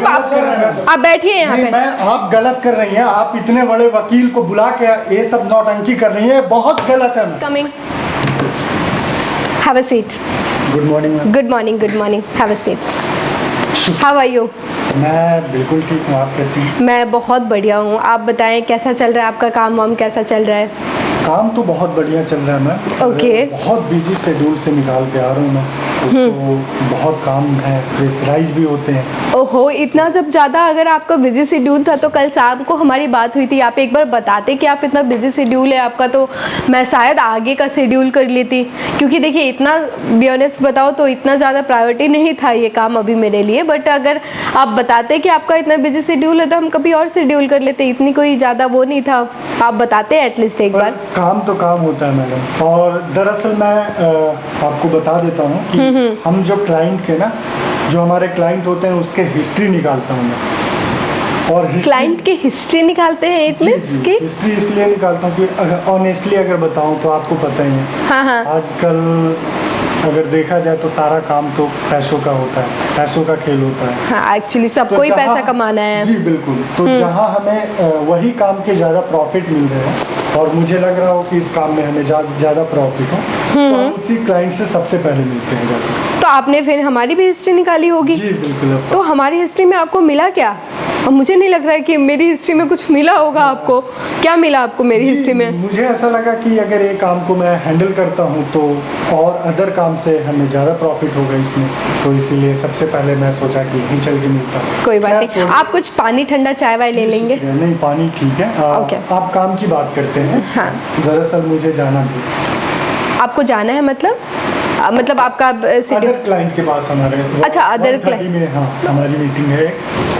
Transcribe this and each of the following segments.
मतलब आप बैठिए यहाँ पे। आप गलत कर रही हैं, आप इतने बड़े वकील को बुला के ये सब नौटंकी कर रही हैं, बहुत गलत है। Coming, have a seat. Good morning. Good morning, good morning, have a seat. How are you? मैं बिल्कुल ठीक हूँ, आप कैसी? मैं बहुत बढ़िया हूँ। आप बताएं कैसा चल रहा है आपका काम वाम, कैसा चल रहा है? काम तो बहुत बढ़िया चल रहा है। मैं ओके। बहुत बिजी शेड्यूल से निकाल के आ रहा हूँ मैं, तो बहुत काम है, प्रेशराइज भी होते हैं। ओहो, इतना जब ज़्यादा अगर आपका बिजी शेड्यूल था तो कल शाम को हमारी बात हुई थी, आप एक बार बताते कि आप इतना बिजी शेड्यूल है आपका, तो मैं शायद आगे का शेड्यूल कर लेती। क्योंकि देखिए इतना बी ऑनेस्ट बताओ तो इतना ज़्यादा प्रायोरिटी नहीं था ये काम अभी मेरे लिए, बट अगर आप बताते कि आपका इतना बिजी शेड्यूल है तो हम कभी और शेड्यूल कर लेते, इतनी कोई ज़्यादा वो नहीं था। आप बताते एटलीस्ट एक बार। काम तो काम होता है मैडम। और दरअसल मैं आपको बता देता हूँ कि हम जो क्लाइंट के ना, जो हमारे क्लाइंट होते हैं उसके हिस्ट्री निकालता हूँ मैं। और क्लाइंट की हिस्ट्री निकालते हैं? इट मींस कि हिस्ट्री इसलिए निकालता हूँ कि ऑनेस्टली अगर बताऊँ तो आपको पता ही है, हाँ। आजकल अगर देखा जाए तो सारा काम तो पैसों का होता है, पैसों का खेल होता है। हाँ, एक्चुअली सबको तो ही पैसा कमाना है। जी बिल्कुल। तो जहाँ हमें वही काम के ज़्यादा प्रॉफिट मिल रहे हैं और मुझे लग रहा हो कि इस काम में हमें ज़्यादा प्रॉफिट हो, तो हम उसी क्लाइंट से सबसे पहले मिलते हैं जाकर। तो आपने फिर हमारी भी हिस्ट्री निकाली होगी? जी बिल्कुल। तो हमारी हिस्ट्री में आपको मिला क्या? मुझे नहीं लग रहा है कि मेरी हिस्ट्री में कुछ मिला होगा आपको। क्या मिला आपको मेरी हिस्ट्री में? मुझे ऐसा लगा कि अगर ये काम को मैं हैंडल करता हूँ तो और अदर काम से हमें ज़्यादा प्रॉफिट होगा इसमें, तो इसीलिए सबसे पहले मैं सोचा कि यहीं चल के मिलता हूँ। कोई बात नहीं, आप कुछ पानी ठंडा चाय वाय ले लेंगे? नहीं, पानी ठीक है। आप काम की बात करते हैं। हाँ। दरअसल मुझे जाना भी। आपको जाना है मतलब आपका अदर क्लाइंट के पास हमारे। अच्छा, अदर क्लाइंट में। हाँ, हमारी मीटिंग है।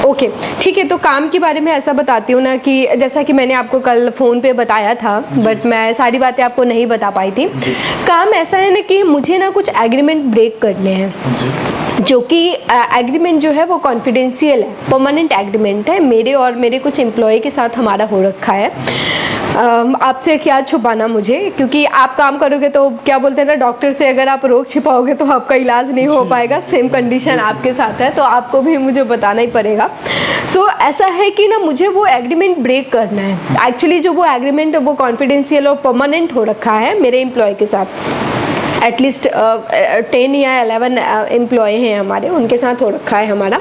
ओके, ठीक है। तो काम के बारे में ऐसा बताती हूँ ना कि जैसा कि मैंने आपको कल फ़ोन पे बताया था, बट मैं सारी बातें आपको नहीं बता पाई थी। काम ऐसा है ना कि मुझे ना कुछ एग्रीमेंट ब्रेक करने हैं, जो कि एग्रीमेंट जो है वो कॉन्फिडेंशियल है, परमानेंट एग्रीमेंट है। मेरे और मेरे कुछ एम्प्लॉय के साथ हमारा हो रखा है। आपसे क्या छुपाना मुझे, क्योंकि आप काम करोगे तो क्या बोलते हैं ना, डॉक्टर से अगर आप रोग छिपाओगे तो आपका इलाज नहीं हो पाएगा। सेम कंडीशन आपके साथ है, तो आपको भी मुझे बताना ही पड़ेगा। सो ऐसा है कि ना मुझे वो एग्रीमेंट ब्रेक करना है। एक्चुअली जो वो एग्रीमेंट है वो कॉन्फिडेंशियल और परमानेंट हो रखा है मेरे एम्प्लॉय के साथ। एटलीस्ट 10 या 11 एम्प्लॉय हैं हमारे, उनके साथ हो रखा है हमारा।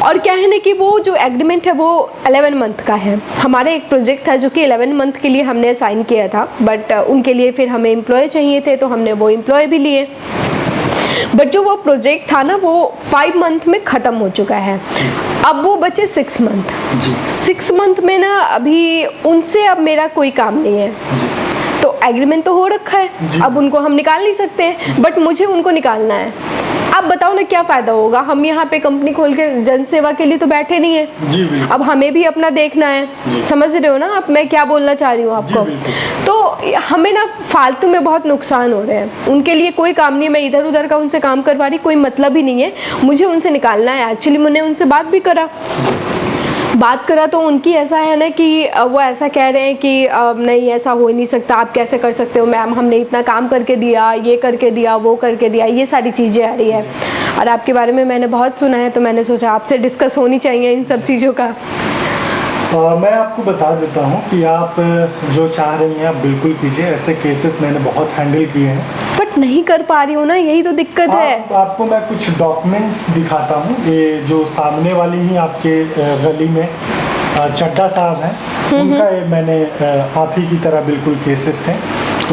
और क्या है ना कि वो जो एग्रीमेंट है वो 11 मंथ का है। हमारा एक प्रोजेक्ट था जो कि 11 मंथ के लिए हमने साइन किया था, बट उनके लिए फिर हमें एम्प्लॉय चाहिए थे, तो हमने वो एम्प्लॉय भी लिए। बट जो वो प्रोजेक्ट था ना वो 5 मंथ में ख़त्म हो चुका है। अब वो बचे 6 मंथ। 6 मंथ में ना अभी उनसे अब मेरा कोई काम नहीं है। तो एग्रीमेंट तो हो रखा है, अब उनको हम निकाल नहीं सकते हैं, बट मुझे उनको निकालना है। आप बताओ ना क्या फ़ायदा होगा? हम यहाँ पे कंपनी खोल के जन सेवा के लिए तो बैठे नहीं है। अब हमें भी अपना देखना है। समझ रहे हो ना आप मैं क्या बोलना चाह रही हूँ आपको? तो हमें ना फालतू में बहुत नुकसान हो रहे हैं। उनके लिए कोई काम नहीं है, मैं इधर उधर का उनसे काम करवा रही, कोई मतलब ही नहीं है। मुझे उनसे निकालना है। एक्चुअली मैंने उनसे बात भी करा तो उनकी ऐसा है ना कि वो ऐसा कह रहे हैं कि नहीं ऐसा हो ही नहीं सकता, आप कैसे कर सकते हो मैम, हमने इतना काम करके दिया, ये करके दिया, वो करके दिया, ये सारी चीज़ें आ रही है। और आपके बारे में मैंने बहुत सुना है, तो मैंने सोचा आपसे डिस्कस होनी चाहिए इन सब चीज़ों का। मैं आपको बता देता हूँ कि आप जो चाह रही हैं आप बिल्कुल कीजिए। ऐसे केसेस मैंने बहुत हैंडल किए हैं, बट नहीं कर पा रही हूँ ना, यही तो दिक्कत है। आपको मैं कुछ डॉक्यूमेंट्स दिखाता हूँ। ये जो सामने वाली ही आपके गली में चड्डा साहब हैं, उनका ये मैंने आप ही की तरह बिल्कुल केसेस थे।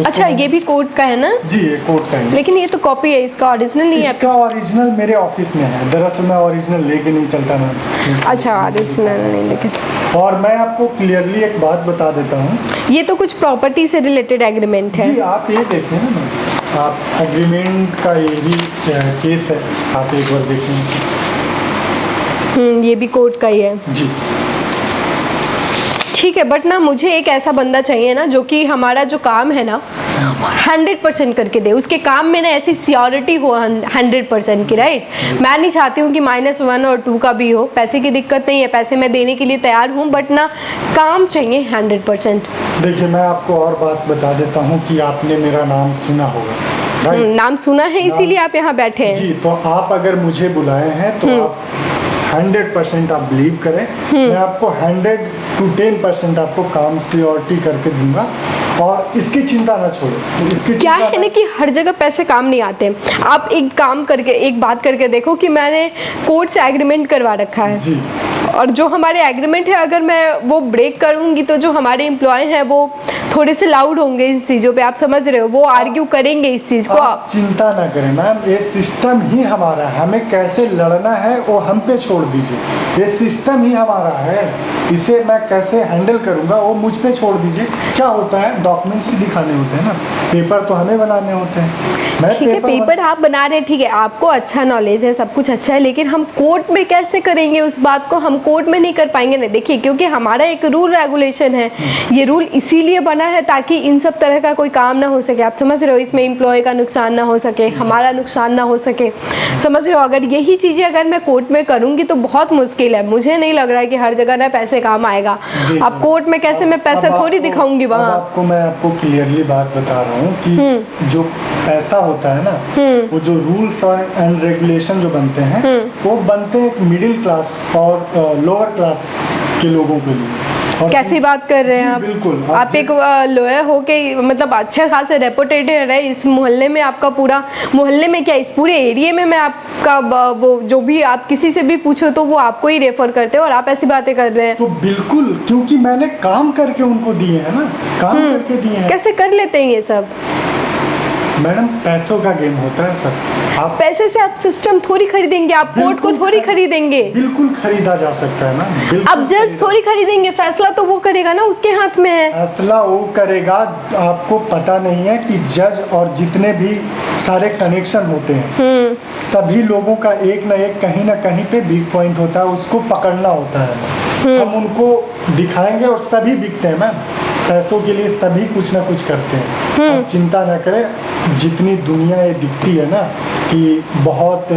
अच्छा, ये भी कोर्ट का है ना? जी, ये कोर्ट का है। लेकिन ये तो कॉपी है, इसका ओरिजिनल नहीं है। इसका ओरिजिनल मेरे ऑफिस में है। दरअसल मैं ओरिजिनल लेके नहीं चलता ना। अच्छा, ओरिजिनल नहीं लेके। और मैं आपको क्लियरली एक बात बता देता हूँ, ये तो कुछ प्रॉपर्टी से रिलेटेड एग्रीमेंट है। जी आप ये देखें ना, आप एग्रीमेंट का ये भी केस है, आप एक बार देखें। ये भी कोर्ट का ही है जी। ठीक है, बट ना मुझे एक ऐसा बंदा चाहिए ना जो कि हमारा जो काम है ना 100% करके दे। उसके काम में ना ऐसी सियोरिटी हो 100% की, राइट? मैं नहीं चाहती हूँ कि -1 और 2 का भी हो। पैसे की दिक्कत नहीं है, पैसे मैं देने के लिए तैयार हूँ, बट ना काम चाहिए 100%। देखिए, मैं आपको और बात बता देता हूँ कि आपने मेरा नाम सुना होगा, नाम सुना है, इसीलिए आप यहाँ बैठे हैं। जी, तो आप अगर मुझे बुलाए हैं तो आप 100% आप बिलीव करें, मैं आपको 100 to 10% आपको काम सियोरिटी करके दूंगा। और इसकी चिंता ना छोड़ो, इसकी क्या चिंता है ना कि हर जगह पैसे काम नहीं आते। आप एक काम करके, एक बात करके देखो कि मैंने कोर्ट से एग्रीमेंट करवा रखा है जी, और जो हमारे एग्रीमेंट है अगर मैं वो ब्रेक करूंगी तो जो हमारे एम्प्लॉय हैं वो थोड़े से लाउड होंगे इस चीज़ों पे, आप समझ रहे हो, वो आर्ग्यू करेंगे इस चीज़ को। आप चिंता ना करें मैम, ये सिस्टम ही हमारा है, हमें कैसे लड़ना है वो हम पे छोड़ दीजिए। ये सिस्टम ही हमारा है, इसे मैं कैसे हैंडल करूंगा वो मुझ पे छोड़ दीजिए। क्या होता है, डॉक्यूमेंट्स ही दिखाने होते हैं ना, पेपर तो हमें बनाने होते हैं। मैं ठीक है, पेपर आप बना रहे हैं, ठीक है, आपको अच्छा नॉलेज है, सब कुछ अच्छा है, लेकिन हम कोर्ट में कैसे करेंगे उस बात को? हम कोर्ट में नहीं कर पाएंगे ना। देखिए, क्योंकि हमारा एक रूल रेगुलेशन है, ये रूल इसीलिए बना है ताकि इन सब तरह का कोई काम ना हो सके। आप समझ रहे हो, इसमें एम्प्लॉय का नुकसान ना हो सके, हमारा नुकसान ना हो सके, समझ रहे हो। अगर यही चीज़ें अगर मैं कोर्ट में करूँगी तो बहुत मुश्किल है। मुझे नहीं लग रहा है कि हर जगह ना पैसे काम आएगा। अब कोर्ट में कैसे मैं पैसे थोड़ी दिखाऊंगी वहाँ। आपको मैं आपको क्लियरली बात बता रहा हूँ कि जो पैसा होता है ना, वो जो रूल्स एंड रेगुलेशन जो बनते हैं वो बनते हैं मिडिल क्लास और लोअर क्लास के लोगों के लिए। और कैसी बात कर रहे हैं आप? बिल्कुल, आप एक लॉयर हो के, मतलब अच्छे खासे रेपुटेड है इस मोहल्ले में, आपका पूरा मोहल्ले में क्या, इस पूरे एरिया में मैं आपका वो जो भी आप किसी से भी पूछो तो वो आपको ही रेफर करते हो और आप ऐसी बातें कर रहे हैं। तो बिल्कुल, क्योंकि मैंने काम करके उनको दिए हैं ना, काम करके दिए हैं। कैसे कर लेते हैं ये सब? मैडम, पैसों का गेम होता है सब। आप पैसे से आप सिस्टम थोड़ी खरीदेंगे, आप कोर्ट को थोड़ी खरीदेंगे। बिल्कुल खरीदा जा सकता है ना, बिल्कुल। अब जज थोड़ी खरीदेंगे, फैसला तो वो करेगा ना, उसके हाथ में है। फैसला वो करेगा। आपको पता नहीं है कि जज और जितने भी सारे कनेक्शन होते हैं, सभी लोगों का एक ना कहीं पे वीक पॉइंट होता है, उसको पकड़ना होता है। हम उनको दिखाएंगे और सभी बिकते हैं मैम, पैसों के लिए सभी कुछ ना कुछ करते हैं। आप चिंता ना करें, जितनी दुनिया ये दिखती है ना कि बहुत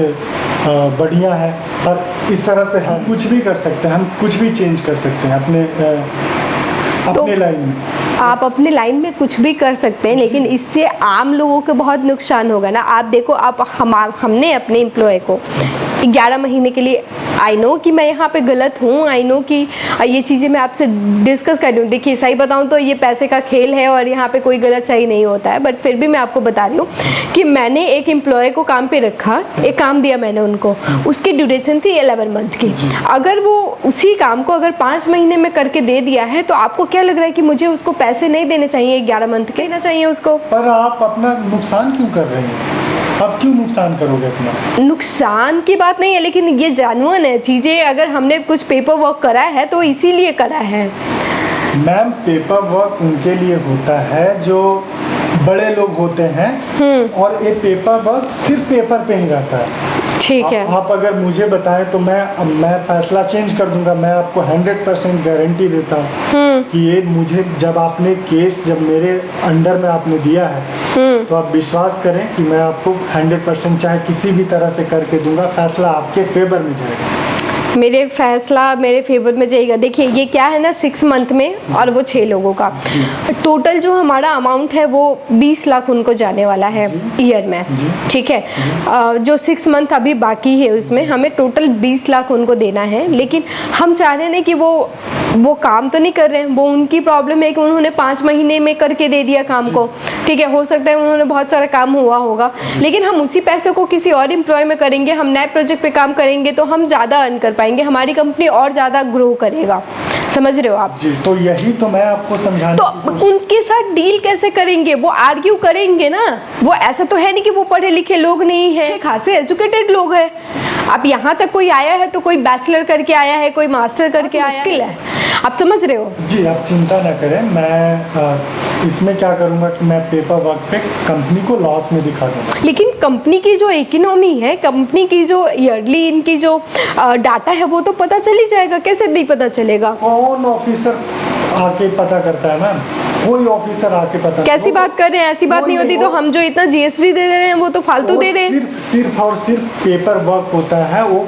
बढ़िया है, पर इस तरह से हम कुछ भी कर सकते हैं, हम कुछ भी चेंज कर सकते हैं अपने लाइन में। आप अपने लाइन में कुछ भी कर सकते हैं, लेकिन इससे आम लोगों को बहुत नुकसान होगा ना। आप देखो, आप हमने अपने एम्प्लॉय को 11 महीने के लिए, आई नो कि मैं यहाँ पे गलत हूँ, आई नो कि ये चीज़ें मैं आपसे डिस्कस कर रही हूँ। देखिए, सही बताऊँ तो ये पैसे का खेल है और यहाँ पे कोई गलत सही नहीं होता है, बट फिर भी मैं आपको बता रही हूँ कि मैंने एक एम्प्लॉय को काम पे रखा, एक काम दिया मैंने उनको, उसकी ड्यूरेशन थी 11 मंथ की। अगर वो उसी काम को अगर 5 महीने में करके दे दिया है तो आपको क्या लग रहा है कि मुझे उसको पैसे नहीं देने चाहिए, 11 मंथ के देना चाहिए उसको? पर आप अपना नुकसान क्यों कर रहे हैं? अब क्यों नुकसान करोगे अपना? नुकसान की बात नहीं है, लेकिन ये जानवन है चीज़ें। अगर हमने कुछ पेपर वर्क करा है तो इसीलिए करा है। मैम, पेपर वर्क उनके लिए होता है जो बड़े लोग होते हैं, और ये पेपर वर्क सिर्फ पेपर पे ही रहता है। ठीक है, आप अगर मुझे बताएं तो मैं फैसला चेंज कर दूंगा। मैं आपको 100% गारंटी देता हूँ कि ये मुझे, जब आपने केस जब मेरे अंडर में आपने दिया है, तो आप विश्वास करें कि मैं आपको 100% चाहे किसी भी तरह से करके दूंगा, फैसला आपके फेवर में जाएगा। मेरे फैसला मेरे फेवर में जाएगा। देखिए, ये क्या है ना, 6 मंथ में और वो 6 लोगों का टोटल जो हमारा अमाउंट है वो 20 लाख उनको जाने वाला है ईयर में। ठीक है, जो 6 मंथ अभी बाकी है उसमें हमें टोटल 20 लाख उनको देना है। लेकिन हम चाह रहे हैं कि वो काम तो नहीं कर रहे हैं, वो उनकी प्रॉब्लम है कि उन्होंने 5 महीने में करके दे दिया काम को। ठीक है, हो सकता है उन्होंने बहुत सारा काम हुआ होगा, लेकिन हम उसी पैसे को किसी और एम्प्लॉय में करेंगे, हम नए प्रोजेक्ट पे काम करेंगे तो हम ज़्यादा अर्न कर पाएंगे, हमारी कंपनी और ज़्यादा ग्रो करेगा। समझ रहे हो आप? जी, तो यही तो मैं आपको समझाने तो उनके साथ डील कैसे करेंगे? वो आर्ग्यू करेंगे ना। वो ऐसा तो है नहीं कि वो पढ़े लिखे लोग नहीं है, खासे एजुकेटेड लोग हैं। अब यहाँ तक कोई आया है तो कोई बैचलर करके आया है, कोई मास्टर करके आया है। आप समझ रहे हो? जी, आप चिंता ना करें। मैं इसमें क्या करूँगा कि मैं पेपर वर्क पे कंपनी को लॉस में दिखा दूँगा। लेकिन कंपनी की जो इकोनॉमी है, कंपनी की जो ईयरली इनकी जो डाटा है वो तो पता चल ही जाएगा। कैसे नहीं पता चलेगा? कौन ऑफिसर आके पता करता है मैम? कोई ऑफिसर आके पता? कैसी बात कर रहे हैं? ऐसी बात नहीं होती तो हम जो इतना जीएसटी दे रहे हैं वो तो फालतू दे रहे हैं। सिर्फ और सिर्फ पेपर वर्क होता है। वो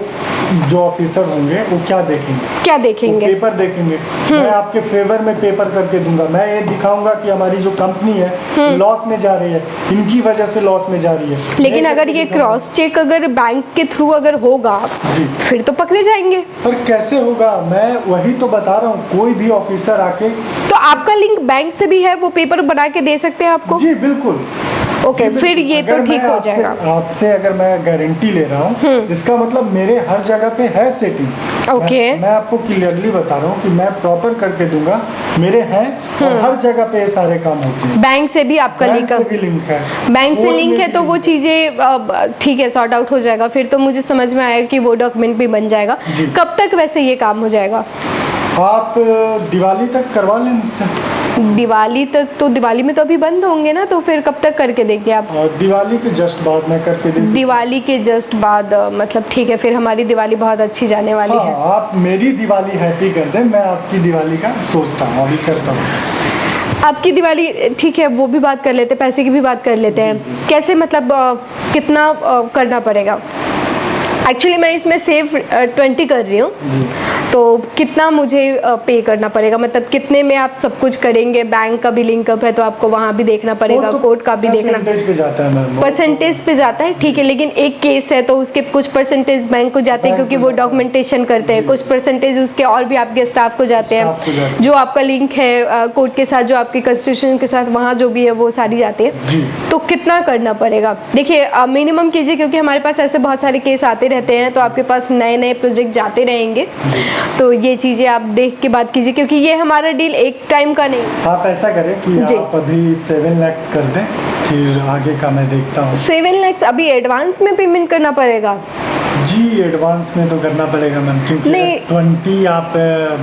जो ऑफिसर होंगे वो क्या देखेंगे? क्या देखेंगे? पेपर देखेंगे। मैं आपके फेवर में पेपर करके दूंगा। मैं ये दिखाऊंगा कि हमारी जो कंपनी है लॉस में जा रही है, इनकी वजह से लॉस में जा रही है। लेकिन अगर ये क्रॉस चेक अगर बैंक के थ्रू अगर होगा जी, फिर तो पकड़े जाएंगे। पर कैसे होगा? मैं वही तो बता रहा हूँ, कोई भी ऑफिसर आके। तो आपका लिंक बैंक से भी है, वो पेपर बना के दे सकते हैं आपको? जी बिल्कुल। ओके, फिर ये तो ठीक हो जाएगा। आपसे अगर मैं गारंटी ले रहा हूँ, इसका मतलब मेरे हर जगह पे है सेटिंग। ओके। मैं आपको क्लियरली बता रहा हूँ कि मैं प्रॉपर करके दूंगा, मेरे हैं और हर जगह पे ये सारे काम होते हैं। बैंक से भी आपका बैंक से भी लिंक है। बैंक से लिंक है तो वो चीज़ें ठीक है, सॉर्ट आउट हो जाएगा। फिर तो मुझे समझ में आएगा कि वो डॉक्यूमेंट भी बन जाएगा। कब तक वैसे ये काम हो जाएगा? आप दिवाली तक करवा लें मुझसे। दिवाली तक? तो दिवाली में तो अभी बंद होंगे ना, तो फिर कब तक करके देंगे आप? दिवाली के जस्ट बाद मैं करके दे दूँ। दिवाली के जस्ट बाद मतलब ठीक है, फिर हमारी दिवाली बहुत अच्छी जाने वाली है। आप मेरी दिवाली हैप्पी कर दें, मैं आपकी दिवाली का सोचता हूँ, अभी करता हूँ। आपकी दिवाली ठीक है, वो भी बात कर लेते हैं, पैसे की भी बात कर लेते हैं। कैसे मतलब कितना करना पड़ेगा? एक्चुअली मैं इसमें सेव 20 कर रही हूँ, तो कितना मुझे पे करना पड़ेगा? मतलब कितने में आप सब कुछ करेंगे? बैंक का भी लिंकअप है तो आपको वहाँ भी देखना पड़ेगा, कोर्ट का भी देखना। परसेंटेज पे जाता है मैम। परसेंटेज पे जाता है, ठीक है। लेकिन एक केस है तो उसके कुछ परसेंटेज बैंक को जाते हैं क्योंकि वो डॉक्यूमेंटेशन करते हैं, कुछ परसेंटेज उसके और भी आपके स्टाफ को जाते हैं। जो आपका लिंक है कोर्ट के साथ, जो आपके कंस्टिट्यूशन के साथ, वहाँ जो भी है वो सारी जाती है। तो कितना करना पड़ेगा? देखिए मिनिमम कीजिए, क्योंकि हमारे पास ऐसे बहुत सारे केस आते रहते हैं, तो आपके पास नए नए प्रोजेक्ट जाते रहेंगे। तो ये चीज़ें आप देख के बात कीजिए, क्योंकि ये हमारा डील एक टाइम का नहीं। आप ऐसा करें कि आप अभी 7 लाख कर दें, फिर आगे का मैं देखता हूँ। 7 लाख अभी एडवांस में पेमेंट करना पड़ेगा? जी एडवांस में तो करना पड़ेगा मैम, क्योंकि 20 आप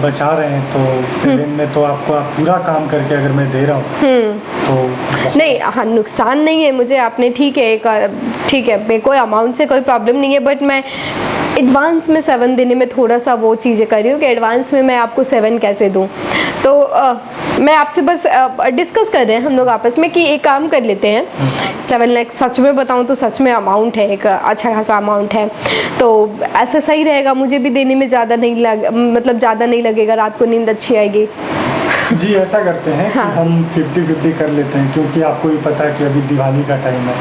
बचा रहे हैं तो 7 में तो आपको आप पूरा काम करके अगर मैं दे रहा हूँ तो नहीं, हाँ नुकसान नहीं है मुझे। आपने ठीक है, कोई अमाउंट से कोई प्रॉब्लम नहीं है, बट मैं एडवांस में 7 देने में थोड़ा सा वो चीज़ें कर रही हूँ कि एडवांस में मैं आपको 7 कैसे दूँ। तो मैं आपसे बस डिस्कस कर रहे हैं हम लोग आपस में कि एक काम कर लेते हैं। 7 लाख सच में बताऊँ तो सच में अमाउंट है, एक अच्छा खासा अमाउंट है, तो ऐसा सही रहेगा। मुझे भी देने में ज़्यादा नहीं लगेगा, रात को नींद अच्छी आएगी। जी ऐसा करते हैं कि हम 50-50 कर लेते हैं, क्योंकि आपको भी पता है कि अभी दिवाली का टाइम है,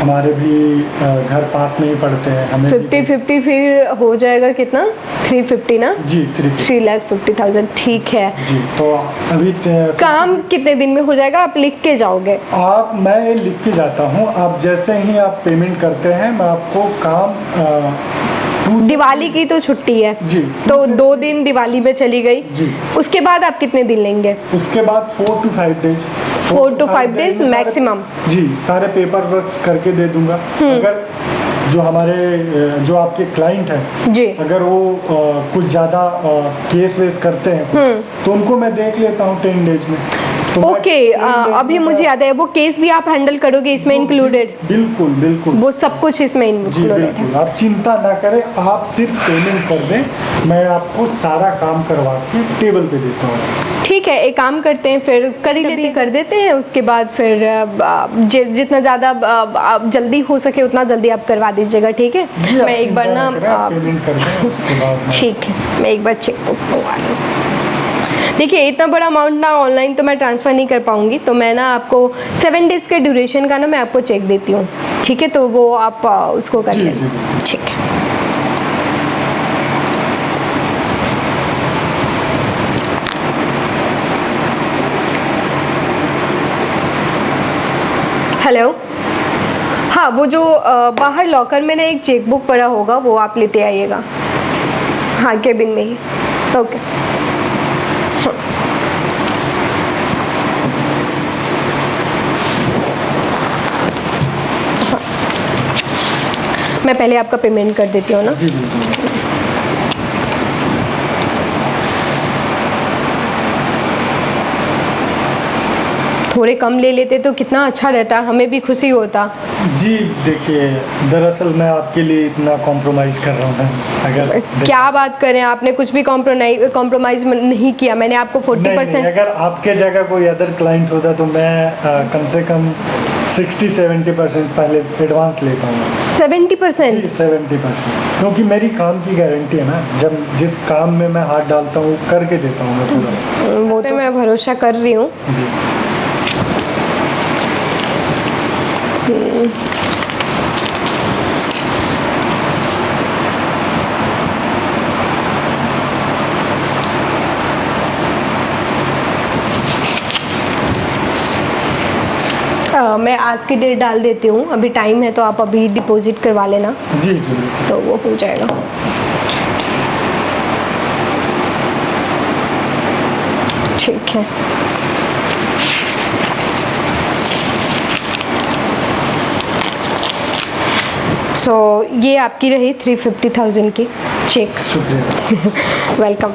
हमारे भी घर पास में ही पड़ते हैं। हमें 50-50 फिर हो जाएगा कितना? 350 ना? जी 3,50,000 ठीक है जी। तो अभी काम कितने दिन में हो जाएगा? आप लिख के जाओगे? मैं लिख के जाता हूँ। आप जैसे ही आप पेमेंट करते हैं मैं आपको काम दिवाली की तो छुट्टी है जी, तो 2 दिन दिवाली में चली गई जी। उसके बाद आप कितने दिन लेंगे? उसके बाद 4 to 5 days 4 to 5 days maximum. जी सारे पेपर वर्क करके दे दूंगा। अगर जो आपके क्लाइंट हैं जी, अगर वो कुछ ज़्यादा केस वेस करते हैं तो उनको मैं देख लेता हूँ 10 डेज में। तो ओके अभी मुझे याद है, वो केस भी आप हैंडल करोगे इसमें इंक्लूडेड? बिल्कुल बिल्कुल, वो सब कुछ इसमें इंक्लूडेड है। आप चिंता ना करें, आप सिर्फ पेमेंट कर दें, मैं आपको सारा काम करवा के टेबल पे देता हूँ। ठीक है, एक काम करते हैं फिर कर देते हैं। उसके बाद फिर जितना ज़्यादा जल्दी हो सके उतना जल्दी आप करवा दीजिएगा, ठीक है? मैं एक बार ना पेमेंट कर दें उसके बाद ठीक है, मैं एक बार चेक करवा लूँ। देखिए इतना बड़ा अमाउंट ना ऑनलाइन तो मैं ट्रांसफ़र नहीं कर पाऊँगी, तो मैं ना आपको 7 डेज़ के ड्यूरेशन का ना मैं आपको चेक देती हूँ, ठीक है? तो वो आप उसको कर लें, ठीक है? हेलो, हाँ वो जो बाहर लॉकर में ना एक चेकबुक पड़ा होगा वो आप लेते आइएगा। हाँ केबिन में ही, ओके। मैं पहले आपका पेमेंट कर देती हूँ ना। थोड़े कम ले लेते तो कितना अच्छा रहता, हमें भी खुशी होता। जी देखिए, दरअसल मैं आपके लिए इतना कॉम्प्रोमाइज़ कर रहा हूँ। अगर क्या बात करें, आपने कुछ भी कॉम्प्रोमाइज़ नहीं किया। मैंने आपको 40%। नहीं, अगर आपके जगह कोई अदर क्लाइंट होता तो मैं कम से कम 60-70% पहले एडवांस लेता हूँ। 70%? जी 70%, क्योंकि मेरी काम की गारंटी है ना, जब जिस काम में मैं हाथ डालता हूँ करके देता हूँ मैं पूरा। वो तो मैं भरोसा कर रही हूँ। जी मैं आज की डेट डाल देती हूँ, अभी टाइम है तो आप अभी डिपॉजिट करवा लेना, जी जी तो वो हो जाएगा। ठीक है। सो ये आपकी रही 350,000 की चेक। शुक्रिया। वेलकम।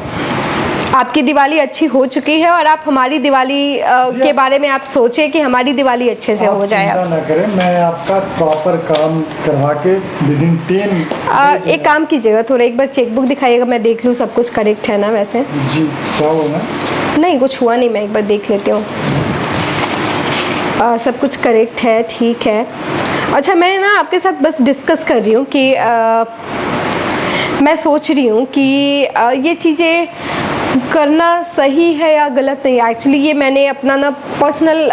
आपकी दिवाली अच्छी हो चुकी है और आप हमारी दिवाली के बारे में आप सोचे कि हमारी दिवाली अच्छे से हो जाए। आप चिंता ना करें, मैं आपका प्रॉपर काम करवा के विदिन 10 एक काम कीजिएगा, थोड़ा एक बार चेकबुक दिखाइएगा, मैं देख लूँ सब कुछ करेक्ट है ना। वैसे जी क्या होगा? नहीं कुछ हुआ नहीं, मैं एक बार देख लेती हूँ। सब कुछ करेक्ट है, ठीक है। अच्छा, मैं ना आपके साथ बस डिस्कस कर रही हूँ कि मैं सोच रही हूँ कि ये चीज़ें करना सही है या गलत नहीं। एक्चुअली ये मैंने अपना ना पर्सनल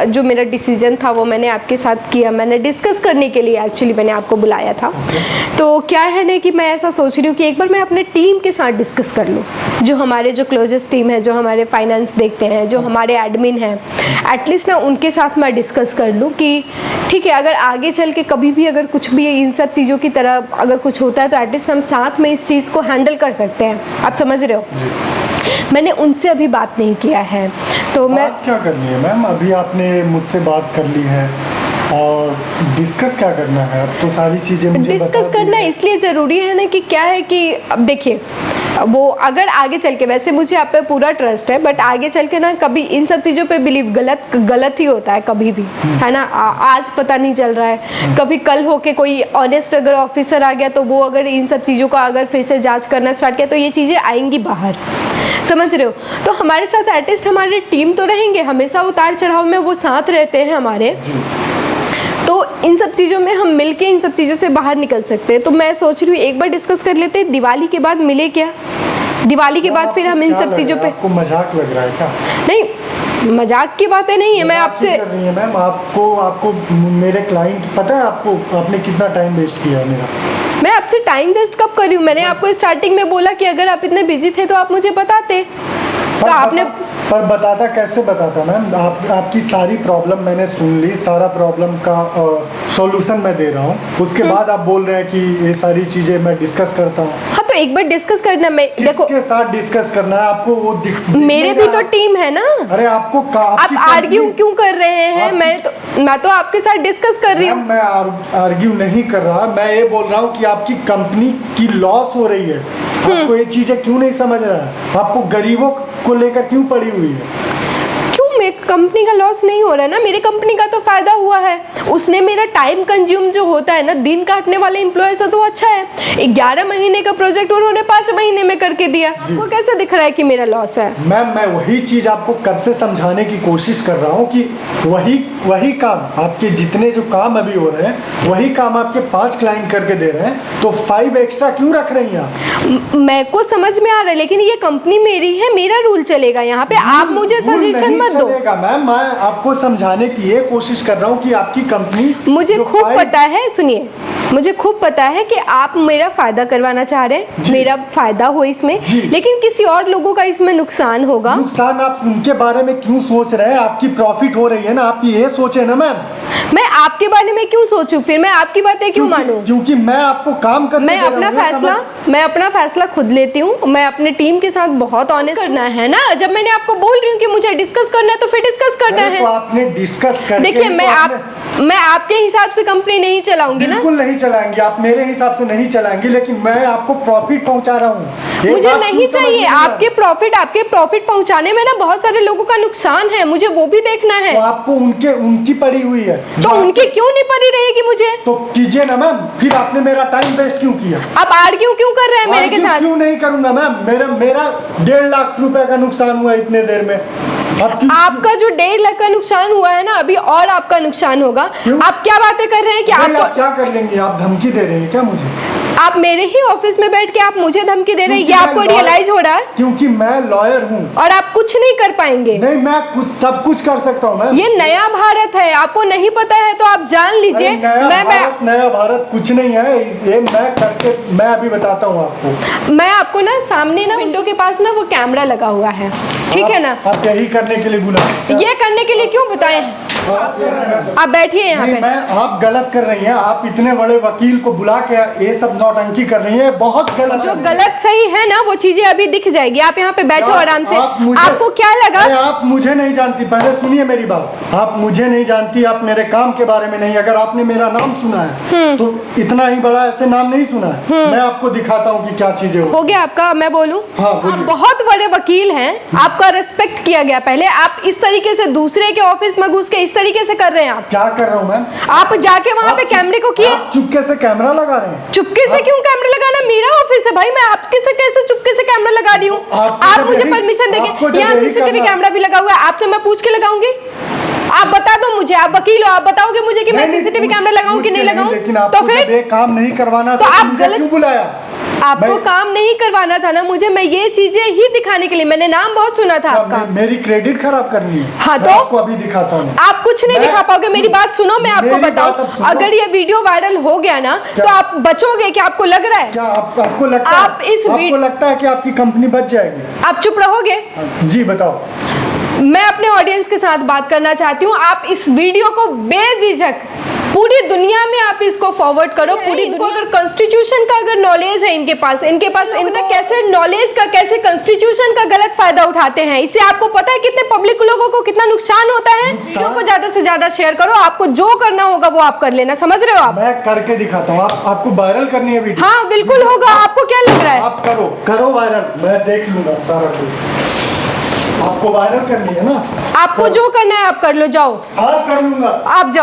जो मेरा डिसीजन था वो मैंने आपके साथ किया, मैंने डिस्कस करने के लिए एक्चुअली मैंने आपको बुलाया था। तो क्या है ना कि मैं ऐसा सोच रही हूँ कि एक बार मैं अपने टीम के साथ डिस्कस कर लूँ, जो हमारे जो क्लोजेस्ट टीम है, जो हमारे फाइनेंस देखते हैं, जो हमारे एडमिन हैं, एटलीस्ट ना उनके साथ मैं डिस्कस कर लूँ कि ठीक है, अगर आगे चल के कभी भी अगर कुछ भी इन सब चीज़ों की तरह अगर कुछ होता है तो एटलीस्ट हम साथ में इस चीज़ को हैंडल कर सकते हैं। आप समझ रहे हो? मैंने उनसे अभी बात नहीं किया है, तो मैं क्या करनी है मैम? अभी आपने मुझसे बात कर ली है और डिस्कस क्या करना है? अब तो सारी चीज़ें मुझे डिस्कस करना इसलिए ज़रूरी है ना कि क्या है कि अब देखिए, वो अगर आगे चल के, वैसे मुझे आप पे पूरा ट्रस्ट है, बट आगे चल के ना कभी इन सब चीज़ों पे बिलीव गलत ही होता है कभी भी, है ना। आज पता नहीं चल रहा है, कभी कल होके कोई ऑनेस्ट अगर ऑफिसर आ गया तो वो अगर इन सब चीज़ों का अगर फिर से जांच करना स्टार्ट किया तो ये चीज़ें आएंगी बाहर। समझ रहे हो? तो हमारे साथ एटलीस्ट हमारे टीम तो रहेंगे, हमेशा उतार चढ़ाव में वो साथ रहते हैं हमारे, तो इन सब चीज़ों में हम मिलके इन सब चीज़ों से बाहर निकल सकते हैं। तो मैं सोच रही हूँ एक बार डिस्कस कर लेते हैं, दिवाली के बाद मिले क्या? दिवाली के बाद फिर हम इन सब चीज़ों पे। आपको मजाक लग रहा है क्या? नहीं, मजाक की बातें नहीं है, मैं आपसे कर रही है मैम। आपको मेरे क्लाइंट पता है, आपको आपने कितना टाइम वेस्ट किया है मेरा? मैं आपसे टाइम वेस्ट कब कर रही हूँ? मैंने आपको स्टार्टिंग में बोला कि अगर आप इतने बिजी थे तो आप मुझे बताते। तो आपने पर बताता कैसे बताता मैम? आपकी सारी प्रॉब्लम मैंने सुन ली, सारा प्रॉब्लम का सॉल्यूशन मैं दे रहा हूँ, उसके बाद आप बोल रहे हैं कि ये सारी चीजें मैं डिस्कस करता हूँ। हाँ तो एक बार डिस्कस करना। मैं देखो, किसके साथ डिस्कस करना है आपको? वो मेरे भी तो टीम है ना। अरे आपको आप आर्ग्यू क्यों कर रहे हैं? मैं तो आपके साथ डिस्कस कर रही हूँ। मैं आर्ग्यू नहीं कर रहा, मैं ये बोल रहा हूँ कि आपकी कंपनी की लॉस हो रही है। आपको ये चीजें क्यों नहीं समझ रहा है? आपको गरीबों को लेकर क्यों पड़ी हुई है? मेरी कंपनी का लॉस नहीं हो रहा है ना, मेरी कंपनी का तो फायदा हुआ है। उसने मेरा टाइम कंज्यूम जो होता है ना, दिन काटने वाले एम्प्लॉय से तो अच्छा है। 11 महीने का प्रोजेक्ट उन्होंने 5 महीने में करके दिया। वो कैसे दिख रहा है कि मेरा लॉस है? मैम मैं वही चीज आपको कब से समझाने की कोशिश कर रहा हूँ कि वही काम, आपके जितने जो काम अभी हो रहे हैं वही काम आपके 5 क्लाइंट करके दे रहे हैं, तो 5 एक्स्ट्रा क्यों रख रही हैं आप? मेरे को समझ में आ रहा है, लेकिन ये कंपनी मेरी है, मेरा रूल चलेगा यहाँ पे। आप मुझे सजेशन मत दो। मैम मैं आपको समझाने की ये कोशिश कर रहा हूँ कि आपकी कंपनी, मुझे खूब पता है, सुनिए, मुझे खूब पता है कि आप मेरा फायदा करवाना चाह रहे हैं, मेरा फायदा हो इसमें, लेकिन किसी और लोगों का इसमें नुकसान होगा। नुकसान आप उनके बारे में क्यों सोच रहे हैं? आपकी प्रॉफिट हो रही है ना, आप ये सोचे ना मैम। मैं आपके बारे में क्यों सोचूं? फिर मैं आपकी बातें क्यों मानूं? क्योंकि मैं आपको काम करने मैं अपना फैसला खुद लेती हूँ। मैं अपने टीम के साथ बहुत ऑनेस्ट करना है ना। जब मैंने आपको बोल रही हूँ कि मुझे डिस्कस करना है तो फिर डिस्कस करना है। तो आपने डिस्कस करके देखिए, मैं आपके हिसाब से कंपनी नहीं चलाऊंगी ना। बिल्कुल नहीं चलाएंगे, आप मेरे हिसाब से नहीं चलाएंगे, लेकिन मैं आपको प्रॉफिट पहुंचा रहा हूँ। मुझे नहीं चाहिए आपके प्रॉफिट पहुंचाने में ना बहुत सारे लोगों का नुकसान है, मुझे वो भी देखना है। तो आपको उनकी पड़ी हुई है तो उनकी क्यों नहीं पड़ी रहेगी मुझे? तो कीजिए ना मैम, फिर आपने मेरा टाइम वेस्ट क्यों किया? आप आर्ग्यू क्यों कर रहे हैं मेरे के साथ? क्यों नहीं करूंगा मैम, मेरा 1.5 लाख रुपए का नुकसान हुआ इतने देर में। आपका जो 1.5 लाख का नुकसान हुआ है ना, अभी और आपका नुकसान होगा। आप क्या बातें कर रहे हैं कि आप क्या कर लेंगे? आप धमकी दे रहे हैं क्या मुझे? आप मेरे ही ऑफिस में बैठ के आप मुझे धमकी दे रहे हैं, ये आपको रियलाइज हो रहा है? क्योंकि मैं लॉयर हूँ और आप कुछ नहीं कर पाएंगे। नहीं, मैं सब कुछ कर सकता हूँ मैम। ये नया भारत है, आपको नहीं पता है तो आप जान लीजिए। नया भारत कुछ नहीं है, ये मैं अभी बताता हूँ आपको। मैं आपको ना सामने ना विंडो के पास ना वो कैमरा लगा हुआ है, ठीक है ना? आप यही करने के लिए बुला? ये करने के लिए क्यों बताएं? आप बैठिए यहाँ पे। आप गलत कर रही हैं, आप इतने बड़े वकील को बुला के ये सब नौटंकी कर रही हैं, बहुत गलत। जो गलत सही है ना वो चीजें अभी दिख जाएगी। आप यहाँ पे बैठो आराम से। आपको क्या लगा? आप मुझे नहीं जानती, पहले सुनिए मेरी बात। आप मुझे नहीं जानती, आप मेरे काम के बारे में नहीं। अगर आपने मेरा नाम सुना है तो इतना ही बड़ा ऐसे नाम नहीं सुना है। मैं आपको दिखाता हूँ कि क्या चीजें हो गया आपका। मैं बोलूं? हाँ, आप बहुत बड़े वकील हैं, आपका रिस्पेक्ट किया गया पहले। आप इस तरीके से दूसरे के ऑफिस में घुस के इस तरीके से कर रहे हैं। आप क्या कर रहा हूँ मैम? आप जाके वहाँ पे कैमरे को किए। चुपके से कैमरा लगा रहे हैं। चुपके से क्यों कैमरा लगाना? मेरा ऑफिस है भाई, मैं आपके से कैसे चुपके से कैमरा लगा रही हूँ? आप मुझे परमिशन देंगे? यहाँ सीसीटीवी कैमरा भी लगा हुआ है, आपसे मैं पूछ के लगाऊंगी? आप बता दो मुझे, आप वकील हो, आप बताओगे मुझे कि मैं सीसीटीवी कैमरा लगाऊं कि नहीं लगाऊं? तो फिर काम नहीं करवाना तो आप गलत क्यों बुलाया? आपको काम नहीं करवाना था ना मुझे, मैं ये चीजें ही दिखाने के लिए। मैंने नाम बहुत सुना था आपका। मेरी क्रेडिट खराब करनी है? हाँ, तो आपको अभी दिखाता हूँ। आप कुछ नहीं दिखा पाओगे। मेरी बात सुनो, मैं आपको बताऊं, अगर ये वीडियो वायरल हो गया ना तो आप बचोगे क्या? आपको लग रहा है? क्या आपको लगता है कि आपकी कंपनी बच जाएगी? आप चुप रहोगे? जी बताओ। मैं अपने ऑडियंस के साथ बात करना चाहती हूँ। आप इस वीडियो को बेझिझक पूरी दुनिया में आप इसको फॉरवर्ड करो। पूरी दुनिया, अगर कॉन्स्टिट्यूशन का अगर नॉलेज है इनके पास इनका कैसे नॉलेज का, कैसे कॉन्स्टिट्यूशन का गलत फायदा उठाते हैं। इससे आपको पता है कितने पब्लिक लोगों को कितना नुकसान होता है। वीडियो को ज्यादा से ज्यादा शेयर करो। आपको जो करना होगा वो आप कर लेना, समझ रहे हो? आप मैं करके दिखाता हूँ। आपको वायरल करनी है वीडियो? हाँ बिल्कुल होगा। आपको क्या लग रहा है? आप करो वायरल, मैं देख लूंगा सारा कुछ। आपको वायरल करनी है ना? आपको जो करना है आप कर लो, जाओ। हाँ कर लूंगा। आप जाओ।